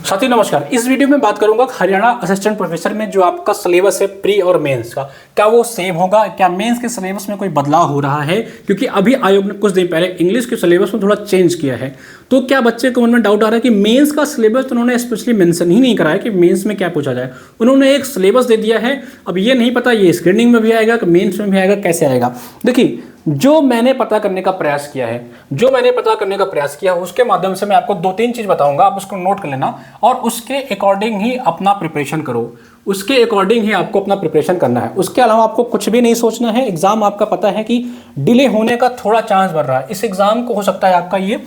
साथियों नमस्कार। इस वीडियो में बात करूंगा हरियाणा असिस्टेंट प्रोफेसर में जो आपका सिलेबस है प्री और मेंस का, क्या वो सेम होगा, क्या मेंस के सिलेबस में कोई बदलाव हो रहा है। क्योंकि अभी आयोग ने कुछ दिन पहले इंग्लिश के सिलेबस में थोड़ा चेंज किया है, तो क्या बच्चे को मन में डाउट आ रहा है कि मेंस का सिलेबस तो उन्होंने स्पेशली मेंशन ही नहीं करा है कि मेंस में क्या पूछा जाए। उन्होंने एक सिलेबस दे दिया है, अब ये नहीं पता ये स्क्रीनिंग में भी आएगा कि मेंस में भी आएगा, कैसे आएगा। देखिए जो मैंने पता करने का प्रयास किया है उसके माध्यम से मैं आपको दो तीन चीज बताऊंगा, आप उसको नोट कर लेना और उसके अकॉर्डिंग ही अपना प्रिपरेशन करो, उसके अकॉर्डिंग ही आपको अपना प्रिपरेशन करना है। उसके अलावा आपको कुछ भी नहीं सोचना है। एग्जाम आपका पता है कि डिले होने का थोड़ा चांस बढ़ रहा है। इस एग्जाम को हो सकता है आपका ये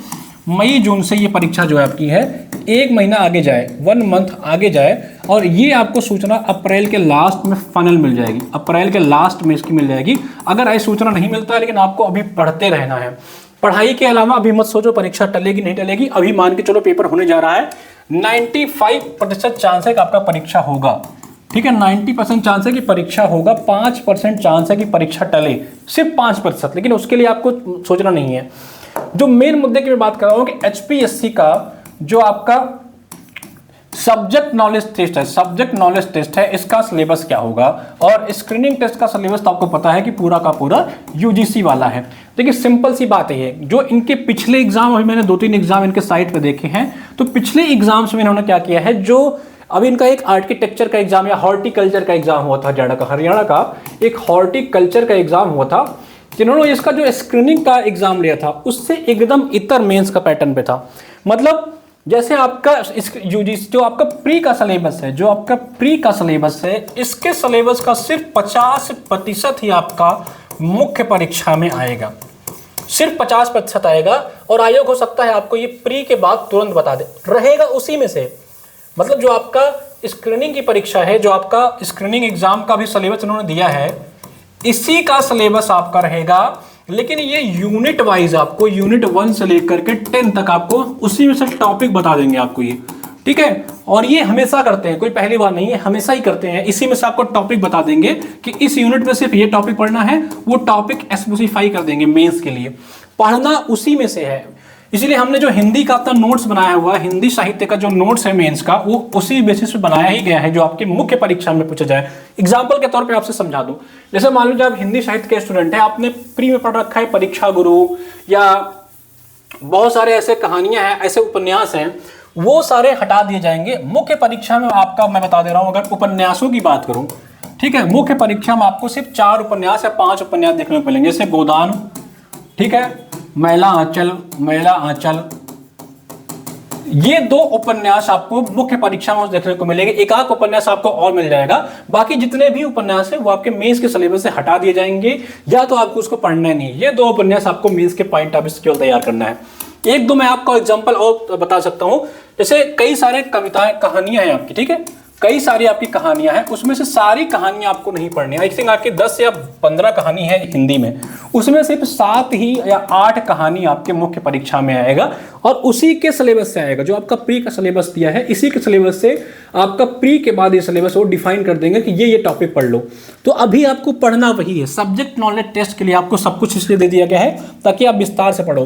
मई जून से ये परीक्षा जो है आपकी है 1 महीना आगे जाए, 1 मंथ आगे जाए, और ये आपको सूचना अप्रैल के लास्ट में फाइनल मिल जाएगी, अप्रैल के लास्ट में इसकी मिल जाएगी। अगर ऐसी सूचना नहीं मिलता है, लेकिन आपको अभी पढ़ते रहना है। पढ़ाई के अलावा अभी मत सोचो परीक्षा टलेगी नहीं टलेगी। अभी मान के चलो पेपर होने जा रहा है, 95% चांस है कि आपका परीक्षा होगा। ठीक है, 90% चांस है कि परीक्षा होगा, 5% चांस है कि परीक्षा टले, सिर्फ 5%। लेकिन उसके लिए आपको सोचना नहीं है। जो मेन मुद्दे की मैं बात कर रहा हूं कि एचपीएससी का जो आपका सब्जेक्ट नॉलेज टेस्ट है, इसका सिलेबस क्या होगा। और स्क्रीनिंग टेस्ट का सिलेबस तो आपको पता है कि पूरा का पूरा यूजीसी वाला है। देखिए सिंपल सी बात है, जो इनके पिछले एग्जाम, अभी मैंने 2-3 एग्जाम इनके साइट पे देखे हैं, तो पिछले एग्जाम्स में इन्होंने क्या किया है, जो अभी इनका एक आर्किटेक्चर का एग्जाम या हॉर्टिकल्चर का एग्जाम हुआ था, हरियाणा का एक हॉर्टिकल्चर का एग्जाम हुआ था, जिन्होंने इसका जो स्क्रीनिंग का एग्जाम लिया था उससे एकदम इतर मेंस का पैटर्न पे था। मतलब जैसे आपका यूजीसी जो आपका प्री का सिलेबस है, इसके सिलेबस का सिर्फ 50% ही आपका मुख्य परीक्षा में आएगा, सिर्फ 50% आएगा। और आयोग हो सकता है आपको ये प्री के बाद तुरंत बता दे, रहेगा उसी में से। मतलब जो आपका स्क्रीनिंग की परीक्षा है, जो आपका स्क्रीनिंग एग्जाम का भी सिलेबस इन्होंने दिया है, इसी का सिलेबस आपका रहेगा। लेकिन ये यूनिट वाइज आपको यूनिट 1 से लेकर के 10 तक आपको उसी में से टॉपिक बता देंगे आपको ये। ठीक है, और ये हमेशा करते हैं, कोई पहली बार नहीं है, हमेशा ही करते हैं। इसी में से आपको टॉपिक बता देंगे कि इस यूनिट में सिर्फ ये टॉपिक पढ़ना है, वो टॉपिक स्पेसिफाई कर देंगे मेंस के लिए। पढ़ना उसी में से है। इसीलिए हमने जो हिंदी का अपना नोट्स बनाया हुआ है, हिंदी साहित्य का जो नोट्स है मेंस का, वो उसी बेसिस पे बनाया ही गया है जो आपके मुख्य परीक्षा में पूछा जाए। एग्जांपल के तौर पे आपसे समझा दूं, जैसे मान लीजिए आप हिंदी साहित्य के स्टूडेंट हैं, आपने प्री में पढ़ रखा है परीक्षा गुरु, या बहुत सारे ऐसे कहानियां हैं, ऐसे उपन्यास हैं, वो सारे हटा दिए जाएंगे। मुख्य परीक्षा में आपका मैं बता दे रहा हूं, अगर उपन्यासों की बात करूं, ठीक है, मुख्य परीक्षा में आपको सिर्फ 4 उपन्यास या 5 उपन्यास देखने को मिलेंगे, जैसे गोदान, ठीक है, मैला आंचल, ये 2 उपन्यास आपको मुख्य परीक्षा में देखने को मिलेंगे। एक आध उपन्यास आपको और मिल जाएगा। बाकी जितने भी उपन्यास है वो आपके मेंस के सिलेबस से हटा दिए जाएंगे, या तो आपको उसको पढ़ना ही नहीं। ये 2 उपन्यास आपको मेंस के पॉइंट ऑफ व्यू से केवल तैयार करना है। एक दो मैं आपको एग्जांपल और बता सकता हूं, जैसे कई सारे कविताएं, कहानियां हैं आपकी, ठीक है, कई सारी आपकी कहानियां हैं, उसमें से सारी कहानियां आपको नहीं पढ़नी है। आई थिंक आपकी 10 या 15 कहानी है हिंदी में, उसमें सिर्फ 7 ही या 8 कहानी आपके मुख्य परीक्षा में आएगा, और उसी के सिलेबस से आएगा। जो आपका प्री का सिलेबस दिया है, इसी के सिलेबस से आपका प्री के बाद ये सिलेबस वो डिफाइन कर देंगे कि ये टॉपिक पढ़ लो। तो अभी आपको पढ़ना वही है। सब्जेक्ट नॉलेज टेस्ट के लिए आपको सब कुछ इसलिए दे दिया गया है ताकि आप विस्तार से पढ़ो।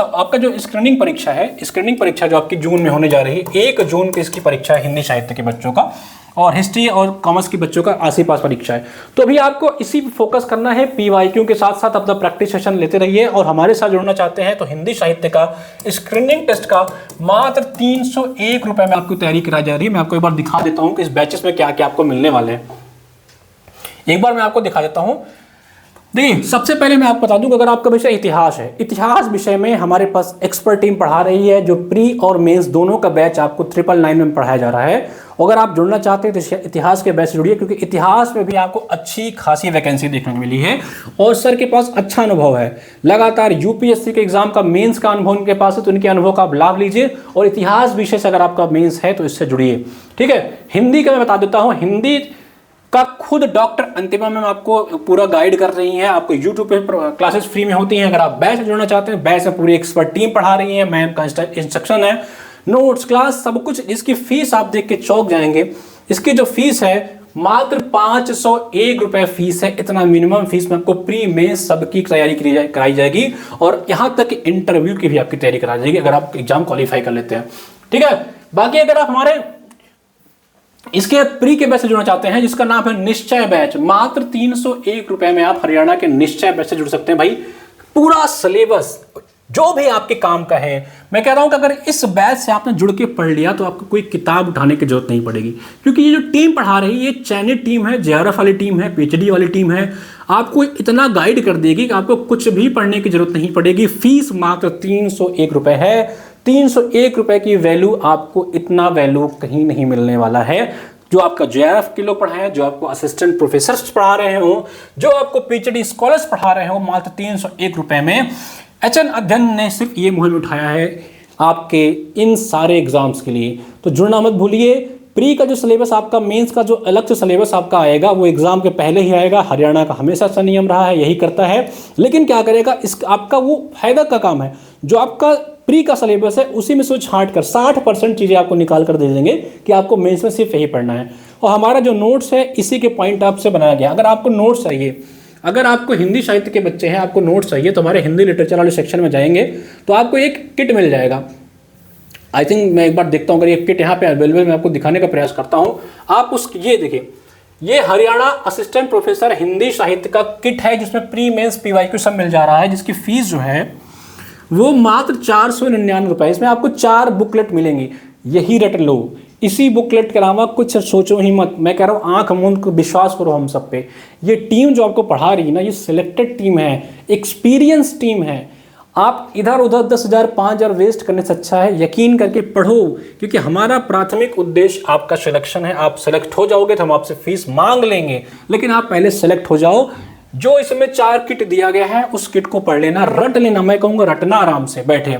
आपका जो स्क्रीनिंग परीक्षा है, स्क्रीनिंग परीक्षा जो आपकी जून में होने जा रही है, 1 जून की इसकी परीक्षा है हिंदी साहित्य के बच्चों का, और हिस्ट्री और कॉमर्स के बच्चों का आस-पास परीक्षा है। तो अभी आपको इसी पे फोकस करना है। पीवाईक्यू के साथ साथ अपना प्रैक्टिस सेशन लेते रहिए, और हमारे साथ जुड़ना चाहते हैं तो हिंदी साहित्य का स्क्रीनिंग टेस्ट का मात्र 301 रुपए में आपको तैयारी कराई जा रही है। मैं आपको एक बार दिखा देता हूं कि इस बैचेस में क्या क्या आपको मिलने वाले हैं। एक बार मैं आपको दिखा देता हूं। देखिए सबसे पहले मैं आपको बता दूं कि अगर आपका विषय इतिहास है, इतिहास विषय में हमारे पास एक्सपर्ट टीम पढ़ा रही है, जो प्री और मेंस दोनों का बैच आपको 999 में पढ़ाया जा रहा है। अगर आप जुड़ना चाहते हैं तो इतिहास के बैच से जुड़िए, क्योंकि इतिहास में भी आपको अच्छी खासी वैकेंसी देखने को मिली है, और सर के पास अच्छा अनुभव है। लगातार यूपीएससी के एग्जाम का मेंस का अनुभव उनके पास है, तो उनके अनुभव का आप लाभ लीजिए। और इतिहास विषय से अगर आपका मेंस है तो इससे जुड़िए। ठीक है, हिंदी का मैं बता देता हूँ, हिंदी का खुद डॉक्टर अंतिमा मैम आपको पूरा गाइड कर रही हैं। आपको यूट्यूब पे क्लासेस फ्री में होती हैं। अगर आप बैच से जुड़ना चाहते हैं, बैच में पूरी एक्सपर्ट टीम पढ़ा रही है, मैम का इंस्ट्रक्शन है, नोट्स, क्लास, सब कुछ। इसकी फीस आप देख के चौंक जाएंगे। इसकी जो फीस है मात्र 501 रुपए फीस है। इतना मिनिमम फीस में आपको प्री में सबकी तैयारी कराई जाएगी, और यहां तक इंटरव्यू की भी आपकी तैयारी कराई जाएगी अगर आप एग्जाम क्वालिफाई कर लेते हैं। ठीक है, बाकी अगर आप हमारे इसके प्री के बैच से जुड़ना चाहते हैं, जिसका नाम है निश्चय बैच, मात्र 301 रुपए में आप हरियाणा के निश्चय बैच से जुड़ सकते हैं। भाई पूरा सिलेबस जो भी आपके काम का है, मैं कह रहा हूं कि अगर इस बैच से आपने जुड़ के पढ़ लिया तो आपको कोई किताब उठाने की जरूरत नहीं पड़ेगी, क्योंकि ये जो टीम पढ़ा रही है ये चयनित टीम है, जेआरएफ वाली टीम है, पीएचडी वाली टीम है, आपको इतना गाइड कर देगी कि आपको कुछ भी पढ़ने की जरूरत नहीं पड़ेगी। फीस मात्र 301 रुपए है। 301 रुपए की वैल्यू, आपको इतना वैल्यू कहीं नहीं मिलने वाला है। जो आपका जेआरएफ के लोग पढ़ाए हैं, जो आपको असिस्टेंट प्रोफेसर पढ़ा रहे हो, जो आपको पीएचडी स्कॉलर्स पढ़ा रहे हो, मात्र 301 रुपए में एचएन अध्ययन ने सिर्फ ये मुहिम उठाया है आपके इन सारे एग्जाम्स के लिए। तो जुड़ना मत भूलिए। प्री का जो सिलेबस आपका, मेंस का जो अलग से सिलेबस आपका आएगा वो एग्जाम के पहले ही आएगा। हरियाणा का हमेशा से नियम रहा है, यही करता है। लेकिन क्या करेगा, इस आपका वो फायदा का काम है, जो आपका प्री का सिलेबस है उसी में से छांट कर 60% चीज़ें आपको निकाल कर दे देंगे कि आपको मेंस में सिर्फ यही पढ़ना है। और हमारा जो नोट्स है इसी के पॉइंट ऑफ से बनाया गया। अगर आपको नोट्स चाहिए, अगर आपको हिंदी साहित्य के बच्चे हैं, आपको नोट्स चाहिए, तो हमारे हिंदी लिटरेचर वाले सेक्शन में जाएंगे तो आपको एक किट मिल जाएगा। आई थिंक मैं एक बार देखता हूँ, अगर ये किट यहाँ पे अवेलेबल, मैं आपको दिखाने का प्रयास करता हूँ। आप उस ये देखिए, ये हरियाणा असिस्टेंट प्रोफेसर हिंदी साहित्य का किट है, जिसमें प्री मेंस पीवाईक्यू सब मिल जा रहा है, जिसकी फीस जो है वो मात्र 499 रुपए। इसमें आपको 4 बुकलेट मिलेंगी, यही रट लो। इसी बुकलेट के अलावा कुछ सोचो ही मत। मैं कह रहा हूँ आंख मूंद को विश्वास करो हम सब पे। ये टीम जो आपको पढ़ा रही है ना, ये सिलेक्टेड टीम है, एक्सपीरियंस टीम है। आप इधर उधर 10,000 5,000 वेस्ट करने से अच्छा है यकीन करके पढ़ो, क्योंकि हमारा प्राथमिक उद्देश्य आपका सिलेक्शन है। आप सेलेक्ट हो जाओगे तो हम आपसे फीस मांग लेंगे, लेकिन आप पहले सेलेक्ट हो जाओ। जो इसमें 4 किट दिया गया है उस किट को पढ़ लेना, रट लेना। मैं कहूँगा रटना आराम से बैठे,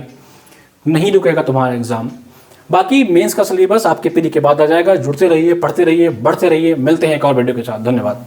नहीं रुकेगा तुम्हारा एग्जाम। बाकी मेंस का सिलेबस आपके पीढ़ी के बाद आ जाएगा। जुड़ते रहिए, पढ़ते रहिए, बढ़ते रहिए। मिलते हैं एक और वीडियो के साथ। धन्यवाद।